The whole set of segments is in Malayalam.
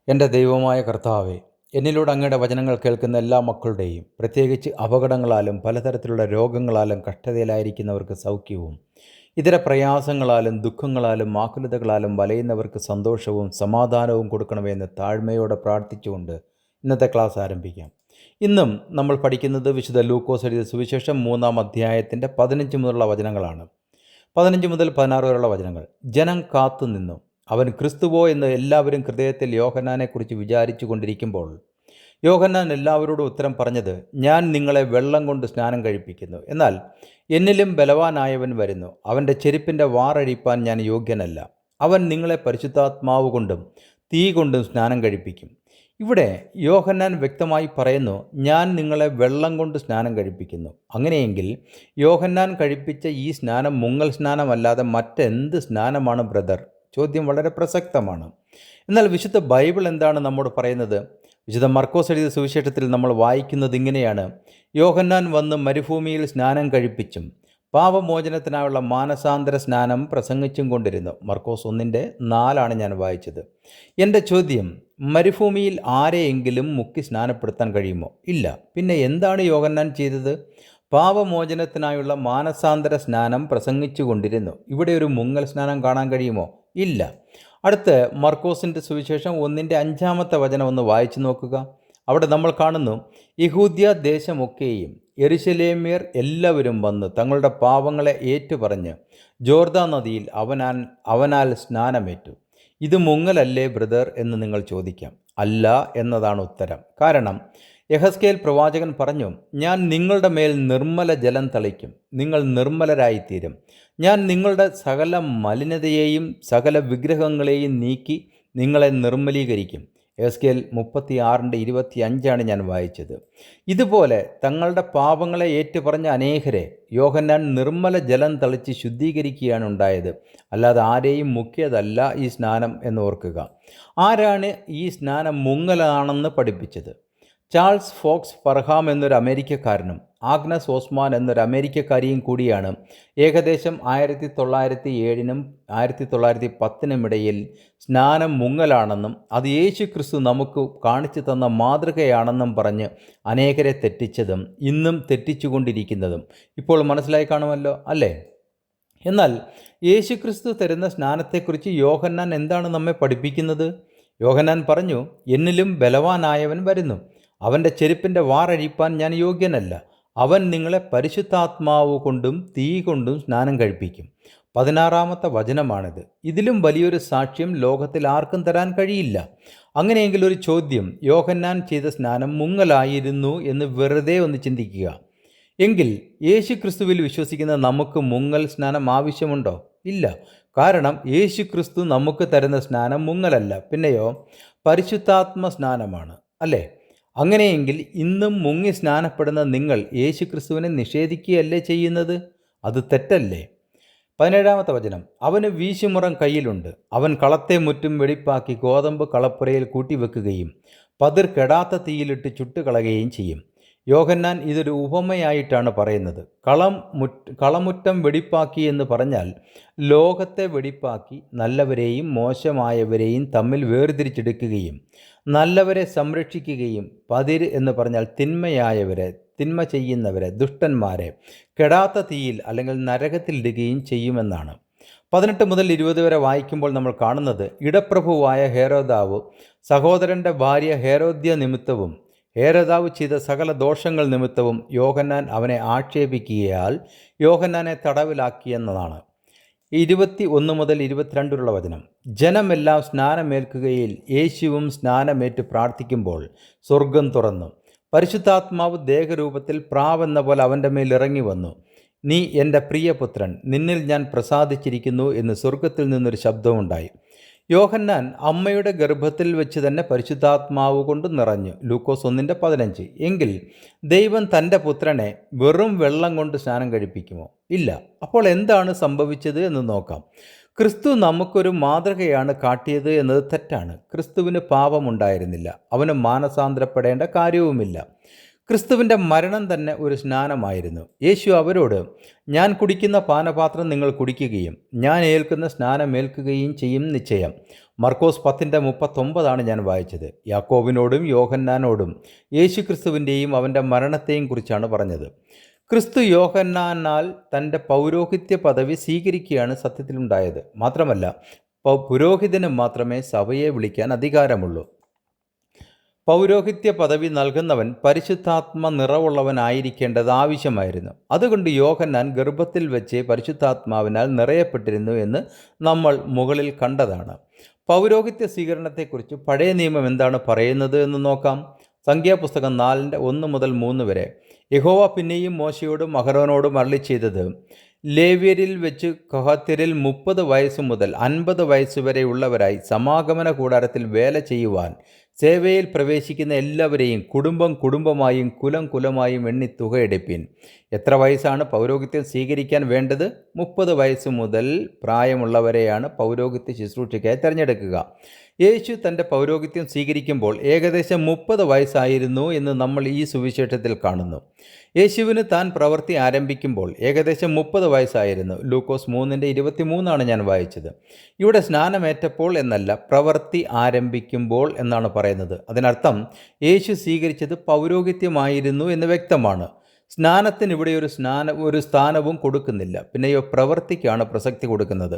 എൻ്റെ ദൈവമായ കർത്താവേ, എന്നിലൂടെ അങ്ങയുടെ വചനങ്ങൾ കേൾക്കുന്ന എല്ലാ മക്കളുടെയും, പ്രത്യേകിച്ച് അപകടങ്ങളാലും പലതരത്തിലുള്ള രോഗങ്ങളാലും കഷ്ടതയിലായിരിക്കുന്നവർക്ക് സൗഖ്യവും, ഇതര പ്രയാസങ്ങളാലും ദുഃഖങ്ങളാലും ആകുലതകളാലും വലയുന്നവർക്ക് സന്തോഷവും സമാധാനവും കൊടുക്കണമെന്ന് താഴ്മയോടെ പ്രാർത്ഥിച്ചുകൊണ്ട് ഇന്നത്തെ ക്ലാസ് ആരംഭിക്കാം. ഇന്നും നമ്മൾ പഠിക്കുന്നത് വിശുദ്ധ ലൂക്കോസ് എഴുതിയ സുവിശേഷം 3-ാം അധ്യായത്തിൻ്റെ 15 മുതലുള്ള വചനങ്ങളാണ്. 15 മുതൽ 16 വരെയുള്ള വചനങ്ങൾ. ജനം കാത്തുനിന്നു. അവൻ ക്രിസ്തുവോ എന്ന് എല്ലാവരും ഹൃദയത്തിൽ യോഹന്നാനെക്കുറിച്ച് വിചാരിച്ചു കൊണ്ടിരിക്കുമ്പോൾ യോഹന്നാൻ എല്ലാവരോടും ഉത്തരം പറഞ്ഞത്, ഞാൻ നിങ്ങളെ വെള്ളം കൊണ്ട് സ്നാനം കഴിപ്പിക്കുന്നു. എന്നാൽ എന്നിലും ബലവാനായവൻ വരുന്നു. അവൻ്റെ ചെരുപ്പിൻ്റെ വാറഴിപ്പാൻ ഞാൻ യോഗ്യനല്ല. അവൻ നിങ്ങളെ പരിശുദ്ധാത്മാവ് കൊണ്ടും തീ കൊണ്ടും സ്നാനം കഴിപ്പിക്കും. ഇവിടെ യോഹന്നാൻ വ്യക്തമായി പറയുന്നു, ഞാൻ നിങ്ങളെ വെള്ളം കൊണ്ട് സ്നാനം കഴിപ്പിക്കുന്നു. അങ്ങനെയെങ്കിൽ യോഹന്നാൻ കഴിപ്പിച്ച ഈ സ്നാനം മുങ്ങൽ സ്നാനമല്ലാതെ മറ്റെന്ത് സ്നാനമാണ് ബ്രദർ? ചോദ്യം വളരെ പ്രസക്തമാണ്. എന്നാൽ വിശുദ്ധ ബൈബിൾ എന്താണ് നമ്മോട് പറയുന്നത്? വിശുദ്ധ മർക്കോസ് എഴുതിയ സുവിശേഷത്തിൽ നമ്മൾ വായിക്കുന്നത് ഇങ്ങനെയാണ്: യോഹന്നാൻ വന്ന് മരുഭൂമിയിൽ സ്നാനം കഴിപ്പിച്ചും പാപമോചനത്തിനായുള്ള മാനസാന്തര സ്നാനം പ്രസംഗിച്ചും കൊണ്ടിരുന്നു. മർക്കോസ് 1:4 ഞാൻ വായിച്ചത്. എൻ്റെ ചോദ്യം, മരുഭൂമിയിൽ ആരെയെങ്കിലും മുക്കി സ്നാനപ്പെടുത്താൻ കഴിയുമോ? ഇല്ല. പിന്നെ എന്താണ് യോഹന്നാൻ ചെയ്തത്? പാപമോചനത്തിനായുള്ള മാനസാന്തര സ്നാനം പ്രസംഗിച്ചു കൊണ്ടിരുന്നു. ഇവിടെ ഒരു മുങ്ങൽ സ്നാനം കാണാൻ കഴിയുമോ? ഇല്ല. അടുത്ത് മർക്കോസിൻ്റെ സുവിശേഷം 1:5 വചനം ഒന്ന് വായിച്ചു നോക്കുക. അവിടെ നമ്മൾ കാണുന്നു, യഹൂദ്യ ദേശമൊക്കെയും യെരുശലേമ്യർ എല്ലാവരും വന്ന് തങ്ങളുടെ പാപങ്ങളെ ഏറ്റുപറഞ്ഞ് ജോർദാൻ നദിയിൽ അവനാൽ സ്നാനമേറ്റു. ഇത് മുങ്ങലല്ലേ ബ്രദർ എന്ന് നിങ്ങൾ ചോദിക്കാം. അല്ല എന്നതാണ് ഉത്തരം. കാരണം യെഹെസ്കേൽ പ്രവാചകൻ പറഞ്ഞു, ഞാൻ നിങ്ങളുടെ മേൽ നിർമ്മല ജലം തളിക്കും, നിങ്ങൾ നിർമ്മലരായിത്തീരും. ഞാൻ നിങ്ങളുടെ സകല മലിനതയെയും സകല വിഗ്രഹങ്ങളെയും നീക്കി നിങ്ങളെ നിർമ്മലീകരിക്കും. യെഹെസ്കേൽ 36:25 ഞാൻ വായിച്ചത്. ഇതുപോലെ തങ്ങളുടെ പാപങ്ങളെ ഏറ്റുപറഞ്ഞ അനേകരെ യോഹന്നാൻ നിർമ്മല ജലം തളിച്ച് ശുദ്ധീകരിക്കുകയാണ് ഉണ്ടായത്. അല്ലാതെ ആരെയും മുക്കിയതല്ല ഈ സ്നാനം എന്ന് ഓർക്കുക. ആരാണ് ഈ സ്നാനം മുങ്ങലാണെന്ന് പഠിപ്പിച്ചത്? ചാൾസ് ഫോക്സ് ഫർഹാം എന്നൊരു അമേരിക്കക്കാരനും ആഗ്നസ് ഓസ്മാൻ എന്നൊരു അമേരിക്കക്കാരിയും കൂടിയാണ് ഏകദേശം 1907-നും 1910-നും ഇടയിൽ സ്നാനം മുങ്ങലാണെന്നും അത് യേശു ക്രിസ്തു നമുക്ക് കാണിച്ചു തന്ന മാതൃകയാണെന്നും പറഞ്ഞ് അനേകരെ തെറ്റിച്ചതും ഇന്നും തെറ്റിച്ചുകൊണ്ടിരിക്കുന്നതും ഇപ്പോൾ മനസ്സിലായി കാണുമല്ലോ, അല്ലേ? എന്നാൽ യേശു ക്രിസ്തു തരുന്ന സ്നാനത്തെക്കുറിച്ച് യോഹന്നാൻ എന്താണ് നമ്മെ പഠിപ്പിക്കുന്നത്? യോഹന്നാൻ പറഞ്ഞു, എന്നിലും ബലവാനായവൻ വരുന്നു. അവൻ്റെ ചെരുപ്പിൻ്റെ വാറഴിപ്പാൻ ഞാൻ യോഗ്യനല്ല. അവൻ നിങ്ങളെ പരിശുദ്ധാത്മാവ് കൊണ്ടും തീ കൊണ്ടും സ്നാനം കഴിപ്പിക്കും. 16-ാമത്തെ വചനമാണിത്. ഇതിലും വലിയൊരു സാക്ഷ്യം ലോകത്തിൽ ആർക്കും തരാൻ കഴിയില്ല. അങ്ങനെയെങ്കിൽ ഒരു ചോദ്യം, യോഹന്നാൻ ചെയ്ത സ്നാനം മുങ്ങലായിരുന്നു എന്ന് വെറുതെ ഒന്ന് ചിന്തിക്കുക. എങ്കിൽ യേശു ക്രിസ്തുവിൽ വിശ്വസിക്കുന്ന നമുക്ക് മുങ്ങൽ സ്നാനം ആവശ്യമുണ്ടോ? ഇല്ല. കാരണം യേശു ക്രിസ്തു നമുക്ക് തരുന്ന സ്നാനം മുങ്ങലല്ല, പിന്നെയോ പരിശുദ്ധാത്മ സ്നാനമാണ്, അല്ലേ? അങ്ങനെയെങ്കിൽ ഇന്നും മുങ്ങി സ്നാനപ്പെടുന്ന നിങ്ങൾ യേശു ക്രിസ്തുവിനെ നിഷേധിക്കുകയല്ലേ ചെയ്യുന്നത്? അത് തെറ്റല്ലേ? 17-ാമത്തെ വചനം, അവന് വീശുമുറം കയ്യിലുണ്ട്. അവൻ കളത്തെ മുറ്റും വെടിപ്പാക്കി ഗോതമ്പ് കളപ്പുരയിൽ കൂട്ടിവെക്കുകയും പതിർ കെടാത്ത തീയിലിട്ട് ചുട്ടുകളയുകയും ചെയ്യും. യോഹന്നാൻ ഇതൊരു ഉപമയായിട്ടാണ് പറയുന്നത്. കളമുറ്റം വെടിപ്പാക്കി എന്ന് പറഞ്ഞാൽ ലോകത്തെ വെടിപ്പാക്കി നല്ലവരെയും മോശമായവരെയും തമ്മിൽ വേർതിരിച്ചെടുക്കുകയും നല്ലവരെ സംരക്ഷിക്കുകയും പതിര് എന്ന് പറഞ്ഞാൽ തിന്മയായവരെ, തിന്മ ചെയ്യുന്നവരെ, ദുഷ്ടന്മാരെ കെടാത്ത തീയിൽ അല്ലെങ്കിൽ നരകത്തിലിടുകയും ചെയ്യുമെന്നാണ്. 18 മുതൽ 20 വരെ വായിക്കുമ്പോൾ നമ്മൾ കാണുന്നത്, ഇടപ്രഭുവായ ഹേരോദാവ് സഹോദരൻ്റെ ഭാര്യ ഹേരോദ്യ നിമിത്തവും ഹേരോദാവ് ചെയ്ത സകല ദോഷങ്ങൾ നിമിത്തവും യോഹന്നാൻ അവനെ ആക്ഷേപിക്കുകയാൽ യോഹന്നാനെ തടവിലാക്കിയെന്നതാണ്. 21 മുതൽ 22 വചനം, ജനമെല്ലാം സ്നാനമേൽക്കുകയിൽ യേശുവും സ്നാനമേറ്റ് പ്രാർത്ഥിക്കുമ്പോൾ സ്വർഗം തുറന്നു. പരിശുദ്ധാത്മാവ് ദേഹരൂപത്തിൽ പ്രാവെന്ന പോലെ അവൻ്റെ മേൽ ഇറങ്ങി വന്നു. നീ എൻ്റെ പ്രിയപുത്രൻ, നിന്നിൽ ഞാൻ പ്രസാദിച്ചിരിക്കുന്നു എന്ന് സ്വർഗത്തിൽ നിന്നൊരു ശബ്ദമുണ്ടായി. യോഹന്നാൻ അമ്മയുടെ ഗർഭത്തിൽ വെച്ച് തന്നെ പരിശുദ്ധാത്മാവ് കൊണ്ട് നിറഞ്ഞു. ലൂക്കോസ് 1:15. എങ്കിൽ ദൈവം തൻ്റെ പുത്രനെ വെറും വെള്ളം കൊണ്ട് സ്നാനം കഴിപ്പിക്കുമോ? ഇല്ല. അപ്പോൾ എന്താണ് സംഭവിച്ചത് എന്ന് നോക്കാം. ക്രിസ്തു നമുക്കൊരു മാതൃകയാണ് കാട്ടിയത് എന്നത് തെറ്റാണ്. ക്രിസ്തുവിന് പാപമുണ്ടായിരുന്നില്ല. അവന് മാനസാന്തരപ്പെടേണ്ട കാര്യവുമില്ല. ക്രിസ്തുവിൻ്റെ മരണം തന്നെ ഒരു സ്നാനമായിരുന്നു. യേശു അവരോട്, ഞാൻ കുടിക്കുന്ന പാനപാത്രം നിങ്ങൾ കുടിക്കുകയും ഞാൻ ഏൽക്കുന്ന സ്നാനം ഏൽക്കുകയും ചെയ്യും നിശ്ചയം. മർക്കോസ് 10:39 ഞാൻ വായിച്ചത്. യാക്കോബിനോടും യോഹന്നാനോടും യേശുക്രിസ്തുവിൻ്റെയും അവൻ്റെ മരണത്തെയും കുറിച്ചാണ് പറഞ്ഞത്. ക്രിസ്തു യോഹന്നാനാൽ തൻ്റെ പൗരോഹിത്യ പദവി സ്വീകരിക്കുകയാണ് സത്യത്തിലുണ്ടായത്. മാത്രമല്ല, പുരോഹിതന് മാത്രമേ സഭയെ വിളിക്കാൻ അധികാരമുള്ളൂ. പൗരോഹിത്യ പദവി നൽകുന്നവൻ പരിശുദ്ധാത്മ നിറവുള്ളവനായിരിക്കേണ്ടത് ആവശ്യമായിരുന്നു. അതുകൊണ്ട് യോഹന്നാൻ ഗർഭത്തിൽ വെച്ച് പരിശുദ്ധാത്മാവിനാൽ നിറയപ്പെട്ടിരുന്നു എന്ന് നമ്മൾ മുകളിൽ കണ്ടതാണ്. പൗരോഹിത്യ സ്വീകരണത്തെക്കുറിച്ച് പഴയ നിയമം എന്താണ് പറയുന്നത് എന്ന് നോക്കാം. സംഖ്യാപുസ്തകം 4:1-3 വരെ. യഹോവ പിന്നെയും മോശയോടും അഹരോനോടും അരുളിച്ചെയ്തത്, ലേവ്യരിൽ വെച്ച് കഹാത്യരിൽ 30 വയസ്സ് മുതൽ 50 വയസ്സുവരെ ഉള്ളവരായി സമാഗമന കൂടാരത്തിൽ വേല ചെയ്യുവാൻ സേവയിൽ പ്രവേശിക്കുന്ന എല്ലാവരെയും കുടുംബം കുടുംബമായും കുലം കുലമായും എണ്ണി തുകയെടുപ്പിൻ. എത്ര വയസ്സാണ് പൗരോഹിത്യം സ്വീകരിക്കാൻ വേണ്ടത്? 30 വയസ്സ് മുതൽ പ്രായമുള്ളവരെയാണ് പൗരോഹിത്യ ശുശ്രൂഷയ്ക്കായി തിരഞ്ഞെടുക്കുക. യേശു തൻ്റെ പൗരോഹിത്യം സ്വീകരിക്കുമ്പോൾ ഏകദേശം 30 വയസ്സായിരുന്നു എന്ന് നമ്മൾ ഈ സുവിശേഷത്തിൽ കാണുന്നു. യേശുവിന് താൻ പ്രവൃത്തി ആരംഭിക്കുമ്പോൾ ഏകദേശം 30 വയസ്സായിരുന്നു. ലൂക്കോസ് 3:23 ഞാൻ വായിച്ചത്. ഇവിടെ സ്നാനമേറ്റപ്പോൾ എന്നല്ല, പ്രവൃത്തി ആരംഭിക്കുമ്പോൾ എന്നാണ് പറയുന്നത്. അതിനർത്ഥം യേശു സ്വീകരിച്ചത് പൗരോഹിത്യമായിരുന്നു എന്ന് വ്യക്തമാണ്. സ്നാനത്തിന് ഇവിടെ ഒരു സ്ഥാനവും കൊടുക്കുന്നില്ല. പിന്നെയോ പ്രവൃത്തിക്കാണ് പ്രസക്തി കൊടുക്കുന്നത്.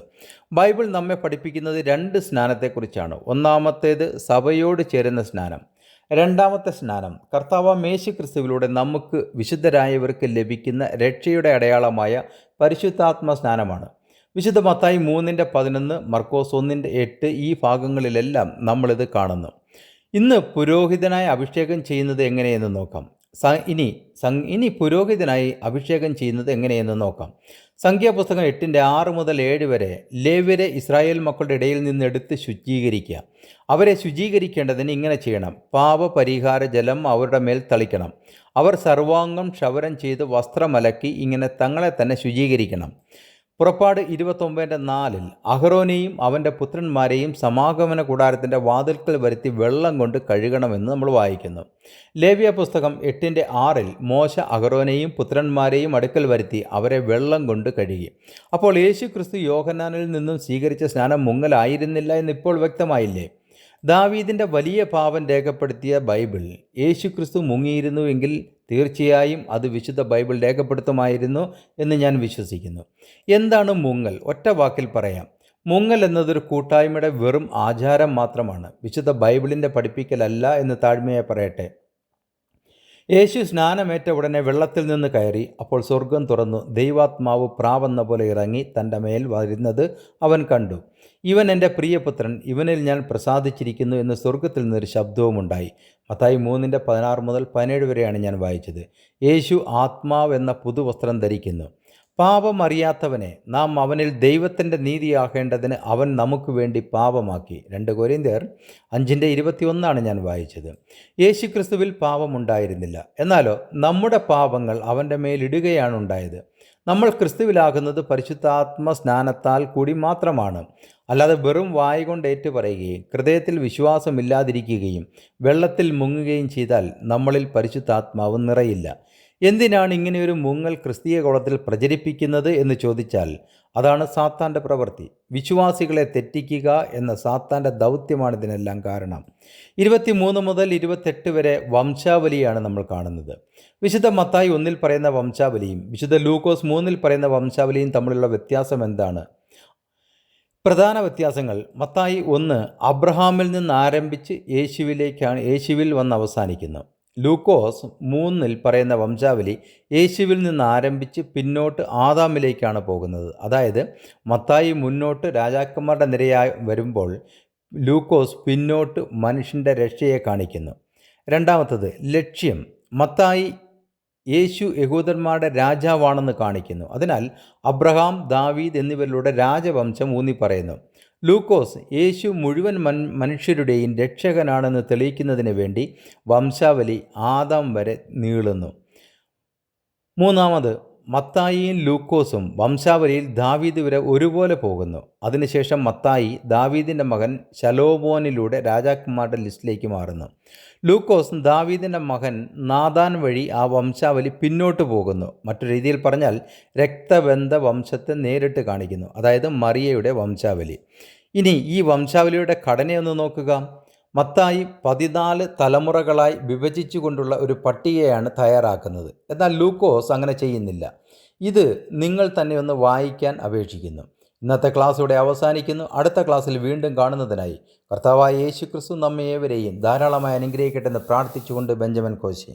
ബൈബിൾ നമ്മെ പഠിപ്പിക്കുന്നത് 2 സ്നാനത്തെക്കുറിച്ചാണ്. ഒന്നാമത്തേത് സഭയോട് ചേരുന്ന സ്നാനം. രണ്ടാമത്തെ സ്നാനം കർത്താവാം യേശുക്രിസ്തുവിലൂടെ നമുക്ക് വിശുദ്ധരായവർക്ക് ലഭിക്കുന്ന രക്ഷയുടെ അടയാളമായ പരിശുദ്ധാത്മ സ്നാനമാണ്. വിശുദ്ധ മത്തായി 3:11, മർക്കോസ് 1:8 ഈ ഭാഗങ്ങളിലെല്ലാം നമ്മളിത് കാണുന്നു. ഇന്ന് പുരോഹിതനായി അഭിഷേകം ചെയ്യുന്നത് എങ്ങനെയെന്ന് നോക്കാം. ഇനി പുരോഹിതനായി അഭിഷേകം ചെയ്യുന്നത് എങ്ങനെയെന്ന് നോക്കാം. സംഖ്യാപുസ്തകം 8:6-7 വരെ. ലേവ്യരെ ഇസ്രായേൽ മക്കളുടെ ഇടയിൽ നിന്ന് എടുത്ത് ശുചീകരിക്കുക. അവരെ ശുചീകരിക്കേണ്ടതിന് ഇങ്ങനെ ചെയ്യണം: പാപപരിഹാര ജലം അവരുടെ മേൽ തളിക്കണം. അവർ സർവാംഗം ക്ഷവരം ചെയ്ത് വസ്ത്രമലക്കി ഇങ്ങനെ തങ്ങളെ തന്നെ ശുചീകരിക്കണം. പുറപ്പാട് 29:4 അഹരോനെയും അവൻ്റെ പുത്രന്മാരെയും സമാഗമന കൂടാരത്തിൻ്റെ വാതിൽക്കൽ വരുത്തി വെള്ളം കൊണ്ട് കഴുകണമെന്ന് നമ്മൾ വായിക്കുന്നു. ലേവ്യ പുസ്തകം 8:6 മോശ അഹരോനെയും പുത്രന്മാരെയും അടുക്കൽ വരുത്തി അവരെ വെള്ളം കൊണ്ട് കഴുകി. അപ്പോൾ യേശു ക്രിസ്തു യോഹന്നാനിൽ നിന്നും സ്വീകരിച്ച സ്നാനം മുങ്ങലായിരുന്നില്ല എന്നിപ്പോൾ വ്യക്തമായില്ലേ? ദാവീദിൻ്റെ വലിയ പാപം രേഖപ്പെടുത്തിയ ബൈബിൾ യേശു ക്രിസ്തു മുങ്ങിയിരുന്നുവെങ്കിൽ തീർച്ചയായും അത് വിശുദ്ധ ബൈബിൾ രേഖപ്പെടുത്തുമായിരുന്നു എന്ന് ഞാൻ വിശ്വസിക്കുന്നു. എന്താണ് മുങ്ങൽ? ഒറ്റ വാക്കിൽ പറയാം, മുങ്ങൽ എന്നതൊരു കൂട്ടായ്മയുടെ വെറും ആചാരം മാത്രമാണ്. വിശുദ്ധ ബൈബിളിൻ്റെ പഠിപ്പിക്കലല്ല എന്ന് താഴ്മയായി പറയട്ടെ. യേശു സ്നാനമേറ്റ ഉടനെ വെള്ളത്തിൽ നിന്ന് കയറി. അപ്പോൾ സ്വർഗം തുറന്നു. ദൈവാത്മാവ് പ്രാവെന്ന പോലെ ഇറങ്ങി തൻ്റെ മേൽ വരുന്നത് അവൻ കണ്ടു. ഇവൻ എൻ്റെ പ്രിയപുത്രൻ, ഇവനിൽ ഞാൻ പ്രസാദിച്ചിരിക്കുന്നു എന്ന് സ്വർഗത്തിൽ നിന്നൊരു ശബ്ദവുമുണ്ടായി. മത്തായി 3:16-17 വരെയാണ് ഞാൻ വായിച്ചത്. യേശു ആത്മാവ് എന്ന പുതുവസ്ത്രം ധരിക്കുന്നു. പാപം അറിയാത്തവനെ നാം അവനിൽ ദൈവത്തിൻ്റെ നീതിയാകേണ്ടതിന് അവൻ നമുക്ക് വേണ്ടി പാപമാക്കി. 2 കൊരിന്ത്യർ 5:21 ഞാൻ വായിച്ചത്. യേശുക്രിസ്തുവിൽ പാപമുണ്ടായിരുന്നില്ല, എന്നാലോ നമ്മുടെ പാപങ്ങൾ അവൻ്റെ മേലിടുകയാണ് ഉണ്ടായത്. നമ്മൾ ക്രിസ്തുവിലാകുന്നത് പരിശുദ്ധാത്മ സ്നാനത്താൽ കൂടി മാത്രമാണ്. അല്ലാതെ വെറും വായ് കൊണ്ട് ഏറ്റുപറയുകയും ഹൃദയത്തിൽ വിശ്വാസമില്ലാതിരിക്കുകയും വെള്ളത്തിൽ മുങ്ങുകയും ചെയ്താൽ നമ്മളിൽ പരിശുദ്ധാത്മാവ് നിറയില്ല. എന്തിനാണ് ഇങ്ങനെയൊരു മുങ്ങൽ ക്രിസ്തീയ കുളത്തിൽ പ്രചരിപ്പിക്കുന്നത് എന്ന് ചോദിച്ചാൽ അതാണ് സാത്താൻ്റെ പ്രവൃത്തി. വിശ്വാസികളെ തെറ്റിക്കുക എന്ന സാത്താൻ്റെ ദൗത്യമാണ് ഇതിനെല്ലാം കാരണം. 23 മുതൽ 28 വരെ വംശാവലിയാണ് നമ്മൾ കാണുന്നത്. വിശുദ്ധ മത്തായി 1 പറയുന്ന വംശാവലിയും വിശുദ്ധ ലൂക്കോസ് 3 പറയുന്ന വംശാവലിയും തമ്മിലുള്ള വ്യത്യാസം എന്താണ്? പ്രധാന വ്യത്യാസങ്ങൾ: മത്തായി 1 അബ്രഹാമിൽ നിന്ന് ആരംഭിച്ച് യേശുവിൽ വന്ന് അവസാനിക്കുന്നു. ലൂക്കോസ് 3 പറയുന്ന വംശാവലി യേശുവിൽ നിന്ന് ആരംഭിച്ച് പിന്നോട്ട് ആദാമിലേക്കാണ് പോകുന്നത്. അതായത് മത്തായി മുന്നോട്ട് രാജാക്കന്മാരുടെ നിരയായി വരുമ്പോൾ ലൂക്കോസ് പിന്നോട്ട് മനുഷ്യൻ്റെ രക്ഷയെ കാണിക്കുന്നു. രണ്ടാമത്തത് ലക്ഷ്യം. മത്തായി യേശു യഹൂദന്മാരുടെ രാജാവാണെന്ന് കാണിക്കുന്നു. അതിനാൽ അബ്രഹാം, ദാവീദ് എന്നിവരിലൂടെ രാജവംശം ഊന്നി പറയുന്നു. ലൂക്കോസ് യേശു മുഴുവൻ മനുഷ്യരുടെയും രക്ഷകനാണെന്ന് തെളിയിക്കുന്നതിന് വേണ്ടി വംശാവലി ആദാം വരെ നീളുന്നു. മൂന്നാമത് മത്തായിയും ലൂക്കോസും വംശാവലിയിൽ ദാവീദ് വരെ ഒരുപോലെ പോകുന്നു. അതിനുശേഷം മത്തായി ദാവീദിൻ്റെ മകൻ ശലോമോനിലൂടെ രാജാക്കന്മാരുടെ ലിസ്റ്റിലേക്ക് മാറുന്നു. ലൂക്കോസ് ദാവീദിൻ്റെ മകൻ നാഥാൻ വഴി ആ വംശാവലി പിന്നോട്ട് പോകുന്നു. മറ്റൊരു രീതിയിൽ പറഞ്ഞാൽ രക്തബന്ധ വംശത്തെ നേരിട്ട് കാണിക്കുന്നു, അതായത് മറിയയുടെ വംശാവലി. ഇനി ഈ വംശാവലിയുടെ ഘടനയൊന്ന് നോക്കുക. മത്തായി 14 തലമുറകളായി വിഭജിച്ചുകൊണ്ടുള്ള ഒരു പട്ടികയാണ് തയ്യാറാക്കുന്നത്. എന്നാൽ ലൂക്കോസ് അങ്ങനെ ചെയ്യുന്നില്ല. ഇത് നിങ്ങൾ തന്നെ ഒന്ന് വായിക്കാൻ അപേക്ഷിക്കുന്നു. ഇന്നത്തെ ക്ലാസ് ഇവിടെ അവസാനിക്കുന്നു. അടുത്ത ക്ലാസ്സിൽ വീണ്ടും കാണുന്നതിനായി കർത്താവായ യേശു ക്രിസ്തു നമ്മെ ഏവരെയും ധാരാളമായി അനുഗ്രഹിക്കട്ടെ എന്ന് പ്രാർത്ഥിച്ചുകൊണ്ട് ബെഞ്ചമിൻ കോശി.